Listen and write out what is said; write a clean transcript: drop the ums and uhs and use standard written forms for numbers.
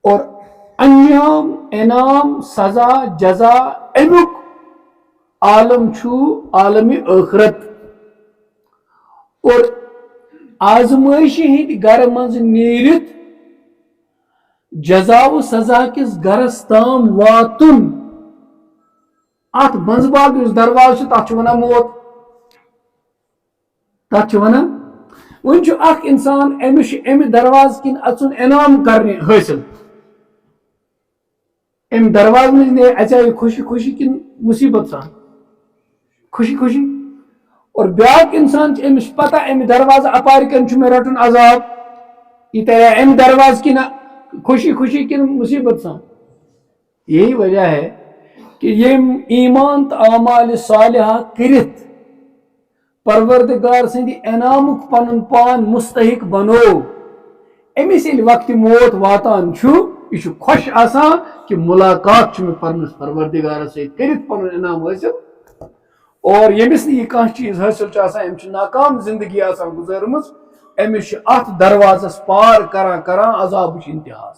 اور انجام انعام سزا جزا امیک عالم چھو عالم آخرت اور آزمائشی ہند گھر مز نیرت جزا و سزا کس گرس تام واتن ات منز باگ اس دروازہ تک ونان موت تک ونان ون اخ انسان امہ درواز کن اچن انعام کرنے حاصل ام درواز مز نے اچھا خوشی خوشی کن مصیبت سان خوشی خوشی اور بیاکھ انسان امس پتہ ام دروازہ اپار کن میں رٹن عذاب یہ تریا ام درواز کن خوشی خوشی کن مصیبت سان یہی وجہ ہے کہ یم ایمان تو اعمال صالحہ کرت پروردگار سند انعامک پن پان مستحق بنو امس یل وقت موت واتان چھو یہ خوش آسان کہ ملاقات میں پنس پروردگار ست کرت پن انعام حاصل اور یمس یہ کھانا چیز حاصل ام ناکام زندگی آسان گزارمز امس ات دروازس پار کران کران عذابچ انتہا